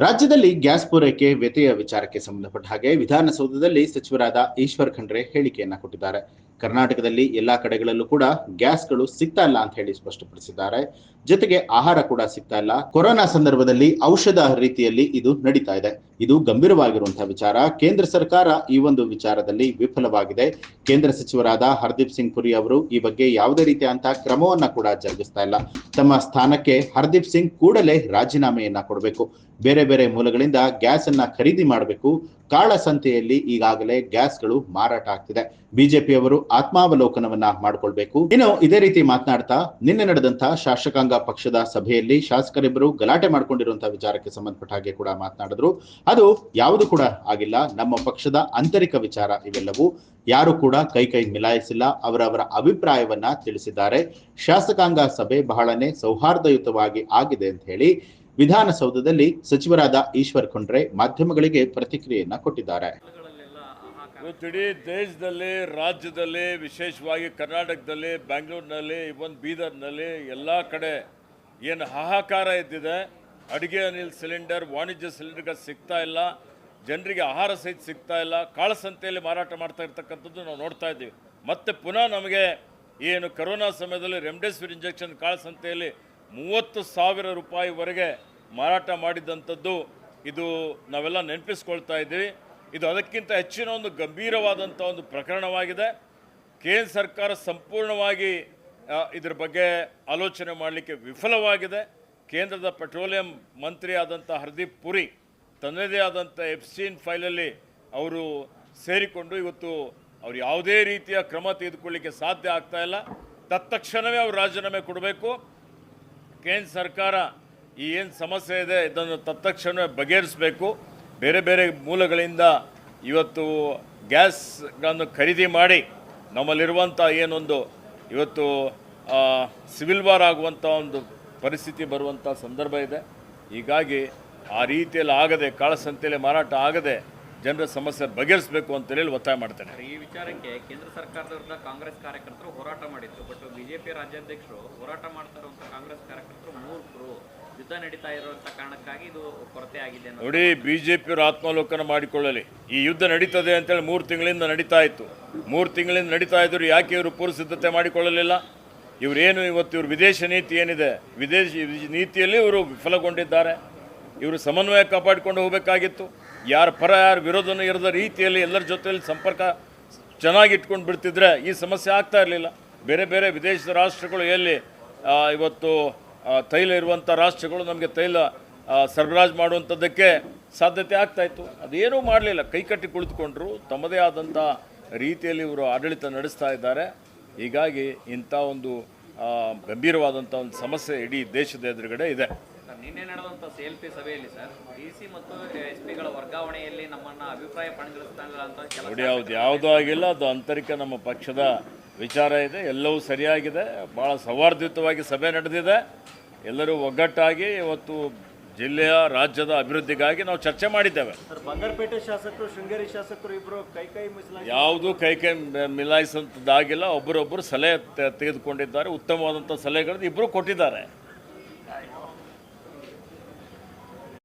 ರಾಜ್ಯದಲ್ಲಿ ಗ್ಯಾಸ್ ಪೂರೈಕೆ ವ್ಯತ್ಯಯ ವಿಚಾರಕ್ಕೆ ಸಂಬಂಧಪಟ್ಟ ಹಾಗೆ ವಿಧಾನಸೌಧದಲ್ಲಿ ಸಚಿವರಾದ ಈಶ್ವರ್ ಖಂಡ್ರೆ ಹೇಳಿಕೆಯನ್ನ ಕೊಟ್ಟಿದ್ದಾರೆ. ಕರ್ನಾಟಕದಲ್ಲಿ ಎಲ್ಲಾ ಕಡೆಗಳಲ್ಲೂ ಕೂಡ ಗ್ಯಾಸ್ಗಳು ಸಿಗ್ತಾ ಇಲ್ಲ ಅಂತ ಹೇಳಿ ಸ್ಪಷ್ಟಪಡಿಸಿದ್ದಾರೆ. ಜೊತೆಗೆ ಆಹಾರ ಕೂಡ ಸಿಗ್ತಾ ಇಲ್ಲ. ಕೊರೋನಾ ಸಂದರ್ಭದಲ್ಲಿ ಔಷಧ ರೀತಿಯಲ್ಲಿ ಇದು ನಡೀತಾ ಇದೆ. ಇದು ಗಂಭೀರವಾಗಿರುವಂತಹ ವಿಚಾರ. ಕೇಂದ್ರ ಸರ್ಕಾರ ಈ ಒಂದು ವಿಚಾರದಲ್ಲಿ ವಿಫಲವಾಗಿದೆ. ಕೇಂದ್ರ ಸಚಿವರಾದ ಹರ್ದೀಪ್ ಸಿಂಗ್ ಪುರಿ ಅವರು ಈ ಬಗ್ಗೆ ಯಾವುದೇ ರೀತಿಯಂತಹ ಕ್ರಮವನ್ನ ಕೂಡ ಜರುಗಿಸ್ತಾ ಇಲ್ಲ. ತಮ್ಮ ಸ್ಥಾನಕ್ಕೆ ಹರ್ದೀಪ್ ಸಿಂಗ್ ಕೂಡಲೇ ರಾಜೀನಾಮೆಯನ್ನ ಕೊಡಬೇಕು. ಬೇರೆ ಬೇರೆ ಮೂಲಗಳಿಂದ ಗ್ಯಾಸ್ ಅನ್ನ ಖರೀದಿ ಮಾಡಬೇಕು. ಕಾಳಸಂತೆಯಲ್ಲಿ ಈಗಾಗಲೇ ಗ್ಯಾಸ್ಗಳು ಮಾರಾಟ ಆಗ್ತಿದೆ. ಬಿಜೆಪಿಯವರು ಆತ್ಮಾವಲೋಕನವನ್ನ ಮಾಡಿಕೊಳ್ಬೇಕು. ಇನ್ನು ಇದೇ ರೀತಿ ಮಾತನಾಡ್ತಾ ನಿನ್ನೆ ನಡೆದಂತಹ ಶಾಸಕಾಂಗ ಪಕ್ಷದ ಸಭೆಯಲ್ಲಿ ಶಾಸಕರಿಬ್ಬರು ಗಲಾಟೆ ಮಾಡ್ಕೊಂಡಿರುವಂತಹ ವಿಚಾರಕ್ಕೆ ಸಂಬಂಧಪಟ್ಟ ಹಾಗೆ ಕೂಡ ಮಾತನಾಡಿದ್ರು. ಅದು ಯಾವುದು ಕೂಡ ಆಗಿಲ್ಲ. ನಮ್ಮ ಪಕ್ಷದ ಆಂತರಿಕ ವಿಚಾರ ಇವೆಲ್ಲವೂ. ಯಾರು ಕೂಡ ಕೈ ಮಿಲಾಯಿಸಿಲ್ಲ. ಅವರವರ ಅಭಿಪ್ರಾಯವನ್ನ ತಿಳಿಸಿದ್ದಾರೆ. ಶಾಸಕಾಂಗ ಸಭೆ ಬಹಳನೇ ಸೌಹಾರ್ದಯುತವಾಗಿ ಆಗಿದೆ ಅಂತ ಹೇಳಿ ವಿಧಾನಸೌಧದಲ್ಲಿ ಸಚಿವರಾದ ಈಶ್ವರ್ ಖಂಡ್ರೆ ಮಾಧ್ಯಮಗಳಿಗೆ ಪ್ರತಿಕ್ರಿಯೆಯನ್ನ ಕೊಟ್ಟಿದ್ದಾರೆ. ಇಡೀ ದೇಶದಲ್ಲಿ, ರಾಜ್ಯದಲ್ಲಿ, ವಿಶೇಷವಾಗಿ ಕರ್ನಾಟಕದಲ್ಲಿ, ಬೆಂಗಳೂರಿನಲ್ಲಿ, ಇವನ್ ಬೀದರ್ನಲ್ಲಿ ಎಲ್ಲ ಕಡೆ ಏನು ಹಾಹಾಕಾರ ಎದ್ದಿದೆ. ಅಡುಗೆ ಅನಿಲ್ ಸಿಲಿಂಡರ್, ವಾಣಿಜ್ಯ ಸಿಲಿಂಡರ್ಗೆ ಸಿಗ್ತಾ ಇಲ್ಲ, ಜನರಿಗೆ ಆಹಾರ ಸಹಿತ ಸಿಗ್ತಾ ಇಲ್ಲ, ಕಾಳಸಂತೆಯಲ್ಲಿ ಮಾರಾಟ ಮಾಡ್ತಾ ಇರ್ತಕ್ಕಂಥದ್ದು ನಾವು ನೋಡ್ತಾ ಇದ್ದೀವಿ. ಮತ್ತೆ ಪುನಃ ನಮಗೆ ಏನು ಕರೋನಾ ಸಮಯದಲ್ಲಿ ರೆಮ್ಡೆಸಿವಿರ್ ಇಂಜೆಕ್ಷನ್ ಕಾಳಸಂತೆಯಲ್ಲಿ 30,000 ರೂಪಾಯಿವರೆಗೆ ಮಾರಾಟ ಮಾಡಿದಂಥದ್ದು ಇದು ನಾವೆಲ್ಲ ನೆನಪಿಸ್ಕೊಳ್ತಾ ಇದ್ದೀವಿ. ಇದು ಅದಕ್ಕಿಂತ ಹೆಚ್ಚಿನ ಒಂದು ಗಂಭೀರವಾದಂಥ ಒಂದು ಪ್ರಕರಣವಾಗಿದೆ. ಕೇಂದ್ರ ಸರ್ಕಾರ ಸಂಪೂರ್ಣವಾಗಿ ಇದರ ಬಗ್ಗೆ ಆಲೋಚನೆ ಮಾಡಲಿಕ್ಕೆ ವಿಫಲವಾಗಿದೆ. ಕೇಂದ್ರದ ಪೆಟ್ರೋಲಿಯಂ ಮಂತ್ರಿ ಆದಂಥ ಹರ್ದೀಪ್ ಪುರಿ ತನ್ನದೇ ಆದಂಥ ಎಫ್ಸ್ಟೀನ್ ಫೈಲಲ್ಲಿ ಅವರು ಸೇರಿಕೊಂಡು ಇವತ್ತು ಅವರು ಯಾವುದೇ ರೀತಿಯ ಕ್ರಮ ತೆಗೆದುಕೊಳ್ಳಿಕ್ಕೆ ಸಾಧ್ಯ ಆಗ್ತಾ ಇಲ್ಲ. ತತ್ಕ್ಷಣವೇ ಅವರು ರಾಜೀನಾಮೆ ಕೊಡಬೇಕು. ಕೇಂದ್ರ ಸರ್ಕಾರ ಈ ಏನು ಸಮಸ್ಯೆ ಇದೆ ಇದನ್ನು ತತ್ಕ್ಷಣವೇ ಬಗೆಹರಿಸಬೇಕು. ಬೇರೆ ಬೇರೆ ಮೂಲಗಳಿಂದ ಇವತ್ತು ಗ್ಯಾಸ್ಗಳನ್ನು ಖರೀದಿ ಮಾಡಿ ನಮ್ಮಲ್ಲಿರುವಂಥ ಏನೊಂದು ಇವತ್ತು ಸಿವಿಲ್ ವಾರ್ ಆಗುವಂಥ ಒಂದು ಪರಿಸ್ಥಿತಿ ಬರುವಂಥ ಸಂದರ್ಭ ಇದೆ. ಹೀಗಾಗಿ ಆ ರೀತಿಯಲ್ಲಿ ಆಗದೆ, ಕಾಳಸಂತೆಯಲ್ಲಿ ಮಾರಾಟ ಆಗದೆ ಜನರ ಸಮಸ್ಯೆ ಬಗೆಹರಿಸಬೇಕು ಅಂತೇಳಿ ಒತ್ತಾಯ ಮಾಡ್ತೇನೆ. ಈ ವಿಚಾರಕ್ಕೆ ಕೇಂದ್ರ ಸರ್ಕಾರದ ವಿರುದ್ಧ ಕಾಂಗ್ರೆಸ್ ಕಾರ್ಯಕರ್ತರು ಹೋರಾಟ ಮಾಡಿದ್ರು. ಬಟ್ ಬಿಜೆಪಿ ರಾಜ್ಯಾಧ್ಯಕ್ಷರು ಹೋರಾಟ ಮಾಡ್ತಾ ಇರುವಂಥ ಕಾಂಗ್ರೆಸ್ ಕಾರ್ಯಕರ್ತರು ಮೂರ್ಖರು, ಯುದ್ಧ ನಡೀತಾ ಇರುವಂಥ ಕಾರಣಕ್ಕಾಗಿ ಇದು ಕೊರತೆ ಆಗಿದೆ. ನೋಡಿ, ಬಿಜೆಪಿಯವರು ಆತ್ಮಾವಲೋಕನ ಮಾಡಿಕೊಳ್ಳಲಿ. ಈ ಯುದ್ಧ ನಡೀತದೆ ಅಂತೇಳಿ 3 ತಿಂಗಳಿಂದ ನಡೀತಾ ಇತ್ತು. 3 ತಿಂಗಳಿಂದ ನಡೀತಾ ಇದ್ರು. ಯಾಕೆ ಇವರು ಪೂರ್ವ ಸಿದ್ಧತೆ ಮಾಡಿಕೊಳ್ಳಲಿಲ್ಲ? ಇವರೇನು ಇವತ್ತು ಇವರು ವಿದೇಶ ನೀತಿ ಏನಿದೆ, ವಿದೇಶಿ ನೀತಿಯಲ್ಲಿ ಇವರು ವಿಫಲಗೊಂಡಿದ್ದಾರೆ. ಇವರು ಸಮನ್ವಯ ಕಾಪಾಡಿಕೊಂಡು ಹೋಗಬೇಕಾಗಿತ್ತು. ಯಾರ ಪರ ಯಾರ ವಿರೋಧನೂ ಇರದ ರೀತಿಯಲ್ಲಿ ಎಲ್ಲರ ಜೊತೆಯಲ್ಲಿ ಸಂಪರ್ಕ ಚೆನ್ನಾಗಿ ಇಟ್ಕೊಂಡು ಬಿಡ್ತಿದ್ರೆ ಈ ಸಮಸ್ಯೆ ಆಗ್ತಾ ಇರಲಿಲ್ಲ. ಬೇರೆ ಬೇರೆ ವಿದೇಶದ ರಾಷ್ಟ್ರಗಳು ಎಲ್ಲಿ ಇವತ್ತು ತೈಲ ಇರುವಂಥ ರಾಷ್ಟ್ರಗಳು ನಮಗೆ ತೈಲ ಸರಬರಾಜು ಮಾಡುವಂಥದ್ದಕ್ಕೆ ಸಾಧ್ಯತೆ ಆಗ್ತಾಯಿತ್ತು. ಅದೇನೂ ಮಾಡಲಿಲ್ಲ. ಕೈಕಟ್ಟಿ ಕುಳಿತುಕೊಂಡ್ರು. ತಮ್ಮದೇ ಆದಂಥ ರೀತಿಯಲ್ಲಿ ಇವರು ಆಡಳಿತ ನಡೆಸ್ತಾ ಇದ್ದಾರೆ. ಹೀಗಾಗಿ ಇಂಥ ಒಂದು ಗಂಭೀರವಾದಂಥ ಒಂದು ಸಮಸ್ಯೆ ಇಡೀ ದೇಶದ ಎದುರುಗಡೆ ಇದೆ. ನಿನ್ನೆ ನಡೆದಂಥ CLP ಸಭೆಯಲ್ಲಿ ಸರ್ DC ಮತ್ತು SP ಗಳ ವರ್ಗಾವಣೆಯಲ್ಲಿ ನಮ್ಮನ್ನ ಅಭಿಪ್ರಾಯ ಪಡೆದಿಲ್ಲ ಅಂತ ನೋಡಿ, ಯಾವುದೂ ಆಗಿಲ್ಲ. ಅದು ಆಂತರಿಕ ನಮ್ಮ ಪಕ್ಷದ ವಿಚಾರ ಇದೆ. ಎಲ್ಲವೂ ಸರಿಯಾಗಿದೆ. ಭಾಳ ಸೌಹಾರ್ದಯುತವಾಗಿ ಸಭೆ ನಡೆದಿದೆ. ಎಲ್ಲರೂ ಒಗ್ಗಟ್ಟಾಗಿ ಇವತ್ತು ಜಿಲ್ಲೆಯ, ರಾಜ್ಯದ ಅಭಿವೃದ್ಧಿಗಾಗಿ ನಾವು ಚರ್ಚೆ ಮಾಡಿದ್ದೇವೆ. ಬಂಗಾರಪೇಟೆ ಶಾಸಕರು, ಶೃಂಗೇರಿ ಶಾಸಕರು ಇಬ್ಬರು ಕೈ ಯಾವುದೂ ಕೈ ಮಿಲಾಯಿಸಂಥದ್ದಾಗಿಲ್ಲ. ಒಬ್ಬರೊಬ್ಬರು ಸಲಹೆ ತೆಗೆದುಕೊಂಡಿದ್ದಾರೆ. ಉತ್ತಮವಾದಂಥ ಸಲಹೆಗಳನ್ನು ಇಬ್ಬರು ಕೊಟ್ಟಿದ್ದಾರೆ.